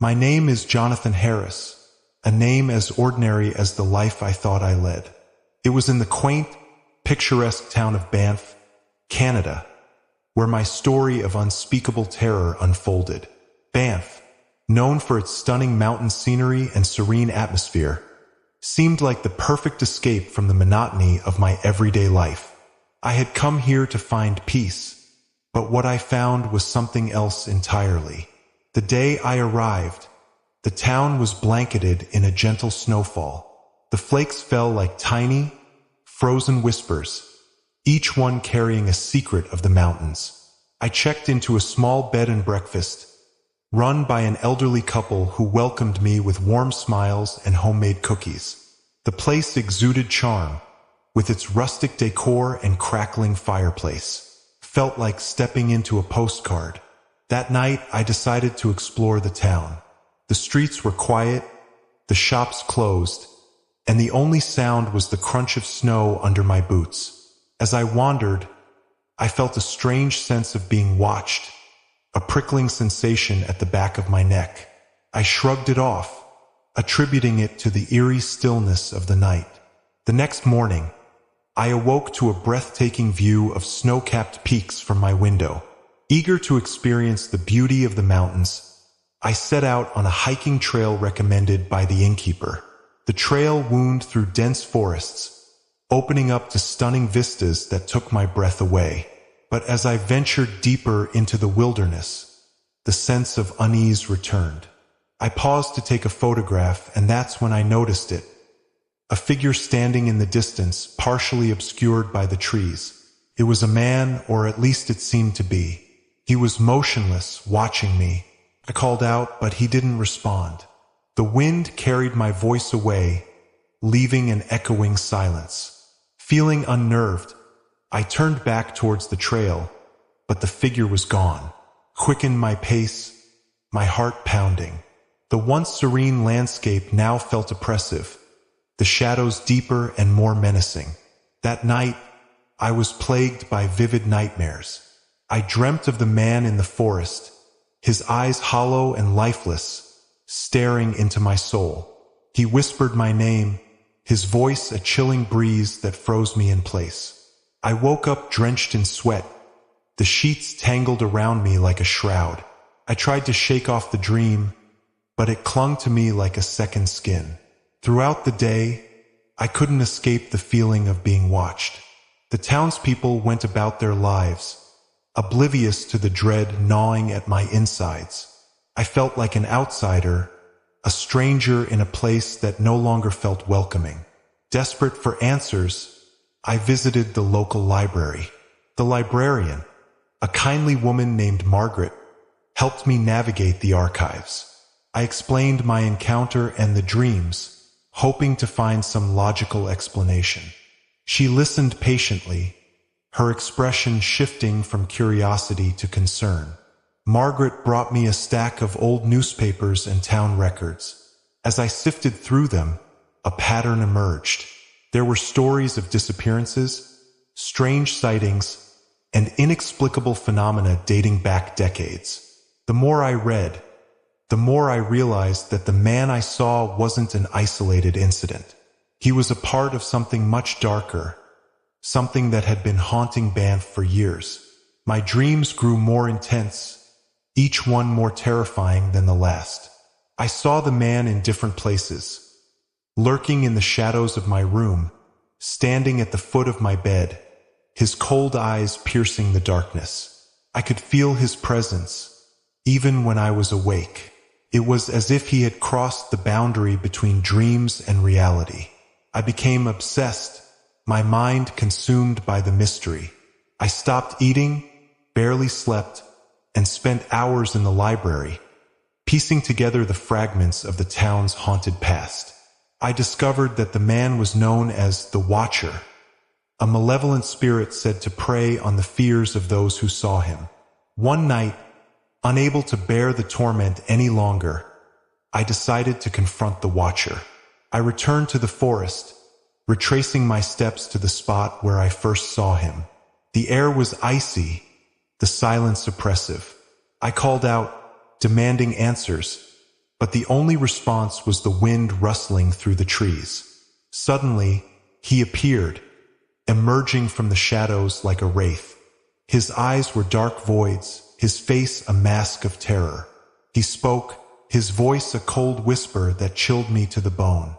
My name is Jonathan Harris, a name as ordinary as the life I thought I led. It was in the quaint, picturesque town of Banff, Canada, where my story of unspeakable terror unfolded. Banff, known for its stunning mountain scenery and serene atmosphere, seemed like the perfect escape from the monotony of my everyday life. I had come here to find peace, but what I found was something else entirely. The day I arrived, the town was blanketed in a gentle snowfall. The flakes fell like tiny, frozen whispers, each one carrying a secret of the mountains. I checked into a small bed and breakfast, run by an elderly couple who welcomed me with warm smiles and homemade cookies. The place exuded charm, with its rustic decor and crackling fireplace. Felt like stepping into a postcard. That night, I decided to explore the town. The streets were quiet, the shops closed, and the only sound was the crunch of snow under my boots. As I wandered, I felt a strange sense of being watched, a prickling sensation at the back of my neck. I shrugged it off, attributing it to the eerie stillness of the night. The next morning, I awoke to a breathtaking view of snow-capped peaks from my window. Eager to experience the beauty of the mountains, I set out on a hiking trail recommended by the innkeeper. The trail wound through dense forests, opening up to stunning vistas that took my breath away. But as I ventured deeper into the wilderness, the sense of unease returned. I paused to take a photograph, and that's when I noticed it. A figure standing in the distance, partially obscured by the trees. It was a man, or at least it seemed to be. He was motionless, watching me. I called out, but he didn't respond. The wind carried my voice away, leaving an echoing silence. Feeling unnerved, I turned back towards the trail, but the figure was gone. Quickened my pace, my heart pounding. The once serene landscape now felt oppressive, the shadows deeper and more menacing. That night, I was plagued by vivid nightmares. I dreamt of the man in the forest, his eyes hollow and lifeless, staring into my soul. He whispered my name, his voice a chilling breeze that froze me in place. I woke up drenched in sweat, the sheets tangled around me like a shroud. I tried to shake off the dream, but it clung to me like a second skin. Throughout the day, I couldn't escape the feeling of being watched. The townspeople went about their lives, oblivious to the dread gnawing at my insides. I felt like an outsider, a stranger in a place that no longer felt welcoming. Desperate for answers, I visited the local library. The librarian, a kindly woman named Margaret, helped me navigate the archives. I explained my encounter and the dreams, hoping to find some logical explanation. She listened patiently, her expression shifting from curiosity to concern. Margaret brought me a stack of old newspapers and town records. As I sifted through them, a pattern emerged. There were stories of disappearances, strange sightings, and inexplicable phenomena dating back decades. The more I read, the more I realized that the man I saw wasn't an isolated incident. He was a part of something much darker, something that had been haunting Banff for years. My dreams grew more intense, each one more terrifying than the last. I saw the man in different places, lurking in the shadows of my room, standing at the foot of my bed, his cold eyes piercing the darkness. I could feel his presence, even when I was awake. It was as if he had crossed the boundary between dreams and reality. I became obsessed, my mind consumed by the mystery. I stopped eating, barely slept, and spent hours in the library, piecing together the fragments of the town's haunted past. I discovered that the man was known as the Watcher, a malevolent spirit said to prey on the fears of those who saw him. One night, unable to bear the torment any longer, I decided to confront the Watcher. I returned to the forest, retracing my steps to the spot where I first saw him. The air was icy, the silence oppressive. I called out, demanding answers, but the only response was the wind rustling through the trees. Suddenly, he appeared, emerging from the shadows like a wraith. His eyes were dark voids, his face a mask of terror. He spoke, his voice a cold whisper that chilled me to the bone.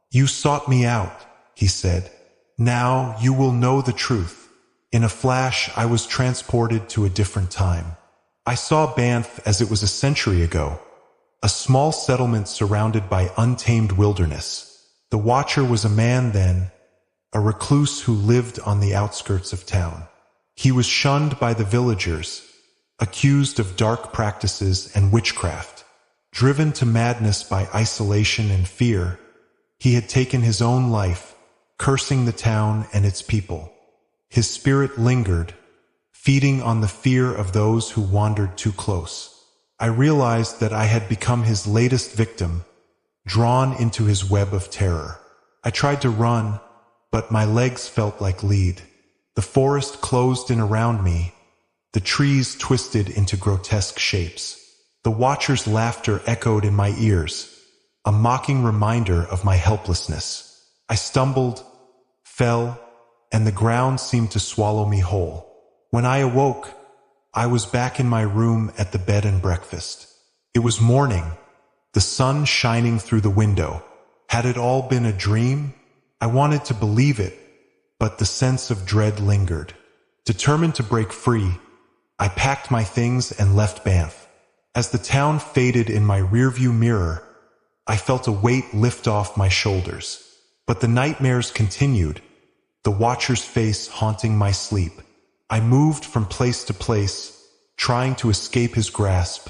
"You sought me out," he said. "Now you will know the truth." In a flash, I was transported to a different time. I saw Banff as it was a century ago, a small settlement surrounded by untamed wilderness. The Watcher was a man then, a recluse who lived on the outskirts of town. He was shunned by the villagers, accused of dark practices and witchcraft. Driven to madness by isolation and fear, he had taken his own life, cursing the town and its people. His spirit lingered, feeding on the fear of those who wandered too close. I realized that I had become his latest victim, drawn into his web of terror. I tried to run, but my legs felt like lead. The forest closed in around me, the trees twisted into grotesque shapes. The Watcher's laughter echoed in my ears, a mocking reminder of my helplessness. I stumbled, fell, and the ground seemed to swallow me whole. When I awoke, I was back in my room at the bed and breakfast. It was morning, the sun shining through the window. Had it all been a dream? I wanted to believe it, but the sense of dread lingered. Determined to break free, I packed my things and left Banff. As the town faded in my rearview mirror, I felt a weight lift off my shoulders. But the nightmares continued, the Watcher's face haunting my sleep. I moved from place to place, trying to escape his grasp,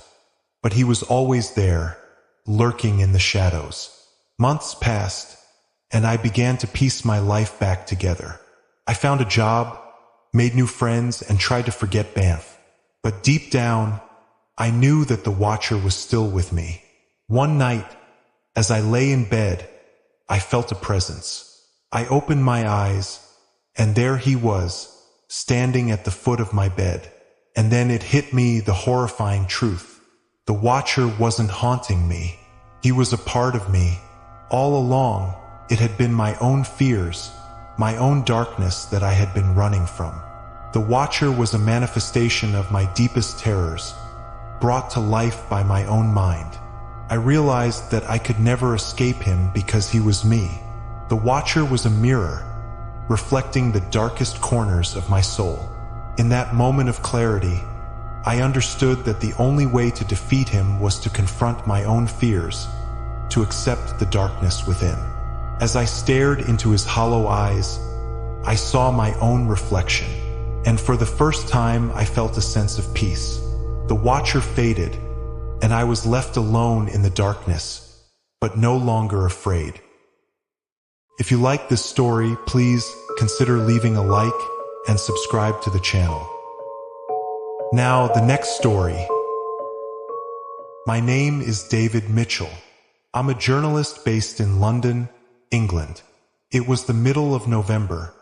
but he was always there, lurking in the shadows. Months passed, and I began to piece my life back together. I found a job, made new friends, and tried to forget Banff. But deep down, I knew that the Watcher was still with me. One night, as I lay in bed, I felt a presence. I opened my eyes, and there he was, standing at the foot of my bed. And then it hit me, the horrifying truth. The Watcher wasn't haunting me. He was a part of me. All along, it had been my own fears, my own darkness that I had been running from. The Watcher was a manifestation of my deepest terrors, brought to life by my own mind. I realized that I could never escape him because he was me. The Watcher was a mirror, reflecting the darkest corners of my soul. In that moment of clarity, I understood that the only way to defeat him was to confront my own fears, to accept the darkness within. As I stared into his hollow eyes, I saw my own reflection, and for the first time I felt a sense of peace. The Watcher faded, and I was left alone in the darkness, but no longer afraid. If you like this story, please consider leaving a like and subscribe to the channel. Now, the next story. My name is David Mitchell. I'm a journalist based in London, England. It was the middle of November,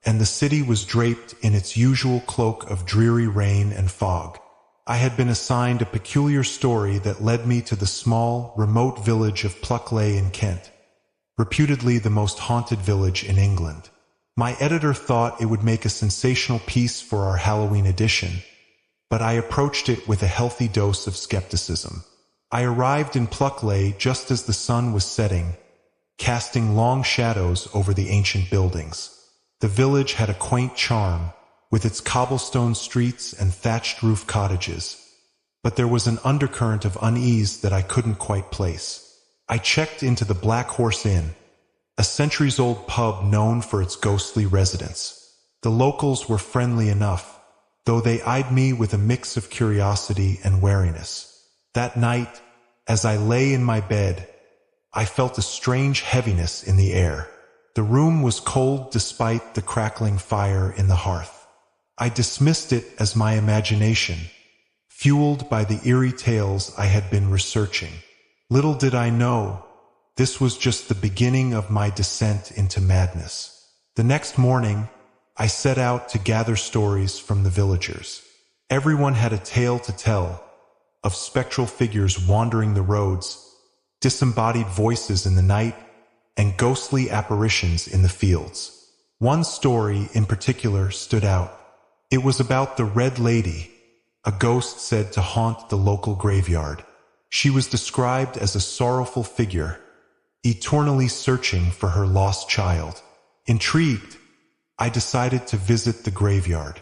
and the city was draped in its usual cloak of dreary rain and fog. I had been assigned a peculiar story that led me to the small, remote village of Pluckley in Kent, reputedly the most haunted village in England. My editor thought it would make a sensational piece for our Halloween edition, but I approached it with a healthy dose of skepticism. I arrived in Pluckley just as the sun was setting, casting long shadows over the ancient buildings. The village had a quaint charm, with its cobblestone streets and thatched roof cottages, but there was an undercurrent of unease that I couldn't quite place. I checked into the Black Horse Inn, a centuries-old pub known for its ghostly residents. The locals were friendly enough, though they eyed me with a mix of curiosity and wariness. That night, as I lay in my bed, I felt a strange heaviness in the air. The room was cold despite the crackling fire in the hearth. I dismissed it as my imagination, fueled by the eerie tales I had been researching. Little did I know, this was just the beginning of my descent into madness. The next morning, I set out to gather stories from the villagers. Everyone had a tale to tell, of spectral figures wandering the roads, disembodied voices in the night, and ghostly apparitions in the fields. One story in particular stood out. It was about the Red Lady, a ghost said to haunt the local graveyard. She was described as a sorrowful figure, eternally searching for her lost child. Intrigued, I decided to visit the graveyard.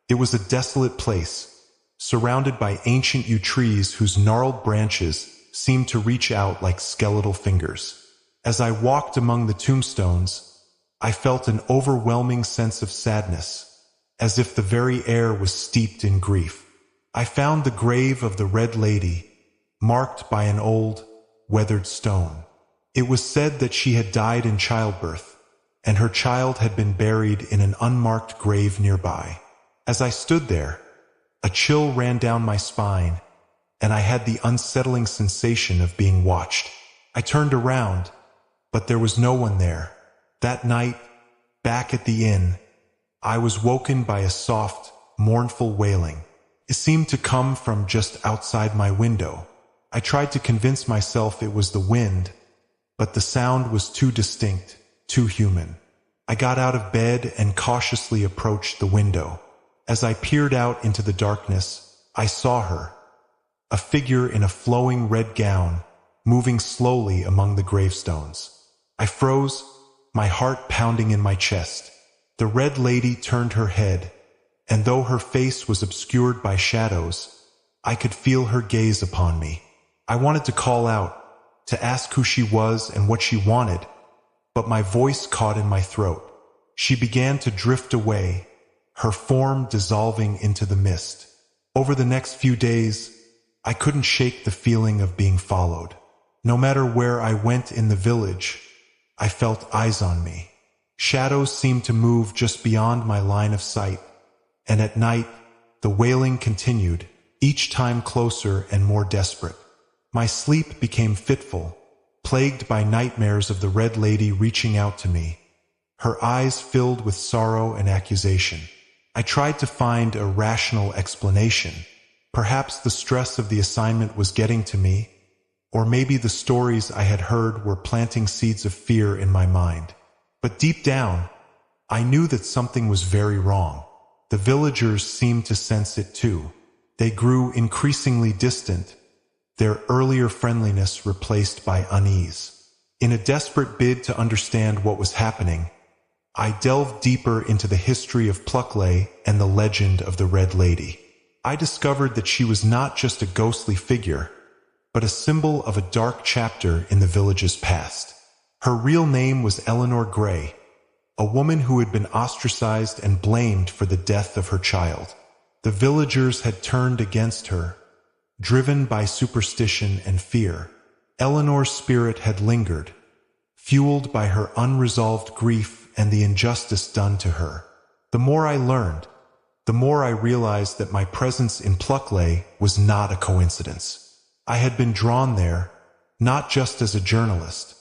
It was a desolate place, surrounded by ancient yew trees whose gnarled branches seemed to reach out like skeletal fingers. As I walked among the tombstones, I felt an overwhelming sense of sadness, as if the very air was steeped in grief. I found the grave of the Red Lady, marked by an old, weathered stone. It was said that she had died in childbirth, and her child had been buried in an unmarked grave nearby. As I stood there, a chill ran down my spine, and I had the unsettling sensation of being watched. I turned around, but there was no one there. That night, back at the inn, I was woken by a soft, mournful wailing. It seemed to come from just outside my window. I tried to convince myself it was the wind, but the sound was too distinct, too human. I got out of bed and cautiously approached the window. As I peered out into the darkness, I saw her, a figure in a flowing red gown, moving slowly among the gravestones. I froze, my heart pounding in my chest. The Red Lady turned her head, and though her face was obscured by shadows, I could feel her gaze upon me. I wanted to call out, to ask who she was and what she wanted, but my voice caught in my throat. She began to drift away, her form dissolving into the mist. Over the next few days, I couldn't shake the feeling of being followed. No matter where I went in the village, I felt eyes on me. Shadows seemed to move just beyond my line of sight, and at night, the wailing continued, each time closer and more desperate. My sleep became fitful, plagued by nightmares of the Red Lady reaching out to me, her eyes filled with sorrow and accusation. I tried to find a rational explanation. Perhaps the stress of the assignment was getting to me, or maybe the stories I had heard were planting seeds of fear in my mind. But deep down, I knew that something was very wrong. The villagers seemed to sense it too. They grew increasingly distant, their earlier friendliness replaced by unease. In a desperate bid to understand what was happening, I delved deeper into the history of Pluckley and the legend of the Red Lady. I discovered that she was not just a ghostly figure, but a symbol of a dark chapter in the village's past. Her real name was Eleanor Gray, a woman who had been ostracized and blamed for the death of her child. The villagers had turned against her, driven by superstition and fear. Eleanor's spirit had lingered, fueled by her unresolved grief and the injustice done to her. The more I learned, the more I realized that my presence in Pluckley was not a coincidence. I had been drawn there, not just as a journalist,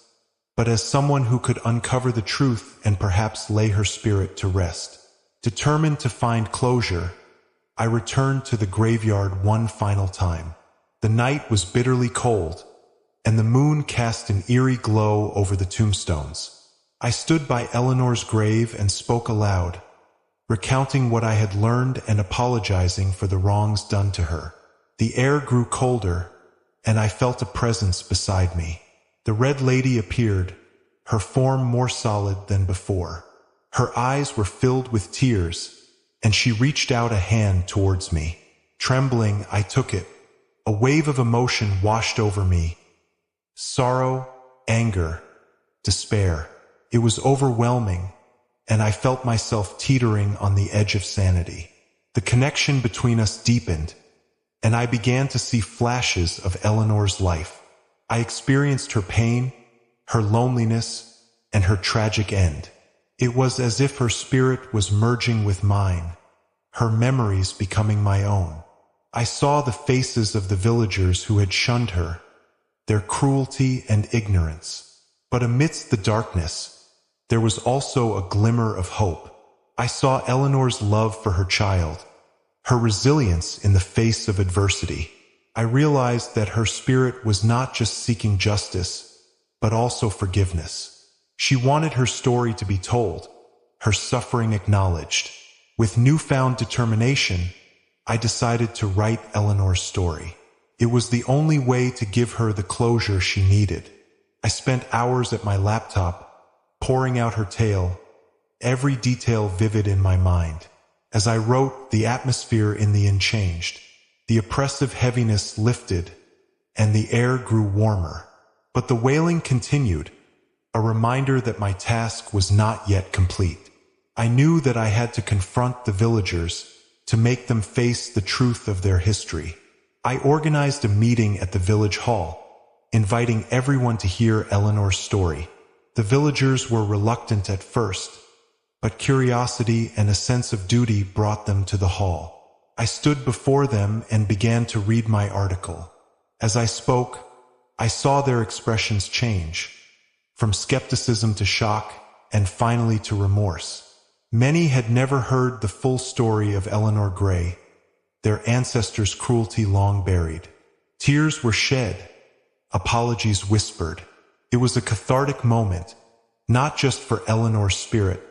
but as someone who could uncover the truth and perhaps lay her spirit to rest. Determined to find closure, I returned to the graveyard one final time. The night was bitterly cold, and the moon cast an eerie glow over the tombstones. I stood by Eleanor's grave and spoke aloud, recounting what I had learned and apologizing for the wrongs done to her. The air grew colder, and I felt a presence beside me. The Red Lady appeared, her form more solid than before. Her eyes were filled with tears, and she reached out a hand towards me. Trembling, I took it. A wave of emotion washed over me. Sorrow, anger, despair. It was overwhelming, and I felt myself teetering on the edge of sanity. The connection between us deepened, and I began to see flashes of Eleanor's life. I experienced her pain, her loneliness, and her tragic end. It was as if her spirit was merging with mine, her memories becoming my own. I saw the faces of the villagers who had shunned her, their cruelty and ignorance. But amidst the darkness, there was also a glimmer of hope. I saw Eleanor's love for her child, her resilience in the face of adversity. I realized that her spirit was not just seeking justice, but also forgiveness. She wanted her story to be told, her suffering acknowledged. With newfound determination, I decided to write Eleanor's story. It was the only way to give her the closure she needed. I spent hours at my laptop, pouring out her tale, every detail vivid in my mind. As I wrote, the atmosphere in the inn changed. The oppressive heaviness lifted, and the air grew warmer. But the wailing continued, a reminder that my task was not yet complete. I knew that I had to confront the villagers, to make them face the truth of their history. I organized a meeting at the village hall, inviting everyone to hear Eleanor's story. The villagers were reluctant at first, but curiosity and a sense of duty brought them to the hall. I stood before them and began to read my article. As I spoke, I saw their expressions change, from skepticism to shock, and finally to remorse. Many had never heard the full story of Eleanor Gray, their ancestors' cruelty long buried. Tears were shed, apologies whispered. It was a cathartic moment, not just for Eleanor's spirit,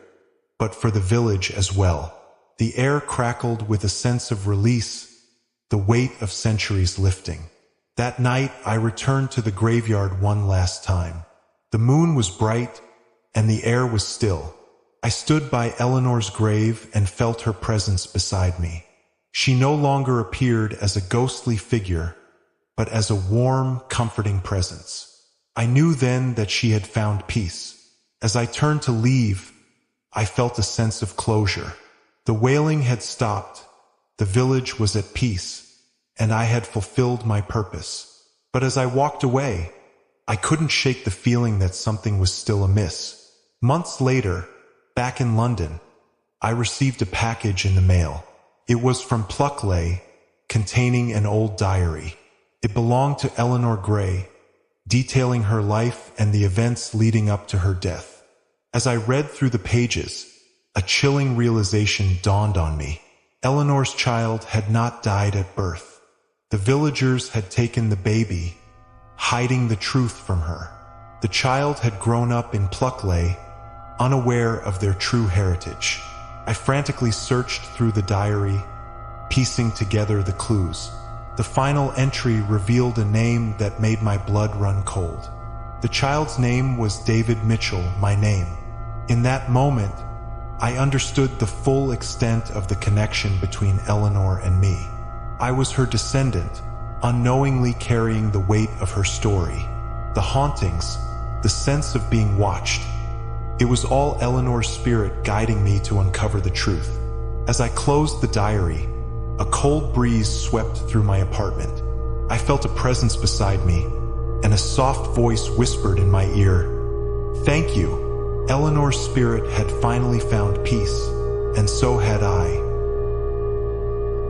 but for the village as well. The air crackled with a sense of release, the weight of centuries lifting. That night, I returned to the graveyard one last time. The moon was bright, and the air was still. I stood by Eleanor's grave and felt her presence beside me. She no longer appeared as a ghostly figure, but as a warm, comforting presence. I knew then that she had found peace. As I turned to leave, I felt a sense of closure. The wailing had stopped, the village was at peace, and I had fulfilled my purpose. But as I walked away, I couldn't shake the feeling that something was still amiss. Months later, back in London, I received a package in the mail. It was from Pluckley, containing an old diary. It belonged to Eleanor Gray, detailing her life and the events leading up to her death. As I read through the pages, a chilling realization dawned on me. Eleanor's child had not died at birth. The villagers had taken the baby, hiding the truth from her. The child had grown up in Pluckley, unaware of their true heritage. I frantically searched through the diary, piecing together the clues. The final entry revealed a name that made my blood run cold. The child's name was David Mitchell, my name. In that moment, I understood the full extent of the connection between Eleanor and me. I was her descendant, unknowingly carrying the weight of her story. The hauntings, the sense of being watched. It was all Eleanor's spirit guiding me to uncover the truth. As I closed the diary, a cold breeze swept through my apartment. I felt a presence beside me, and a soft voice whispered in my ear, "Thank you." Eleanor's spirit had finally found peace, and so had I.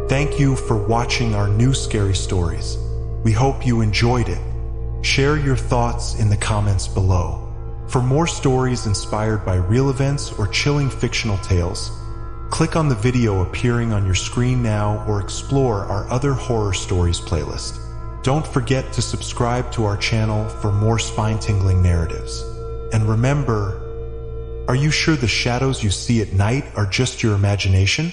Thank you for watching our new scary stories. We hope you enjoyed it. Share your thoughts in the comments below. For more stories inspired by real events or chilling fictional tales, click on the video appearing on your screen now or explore our other horror stories playlist. Don't forget to subscribe to our channel for more spine-tingling narratives. And remember, are you sure the shadows you see at night are just your imagination?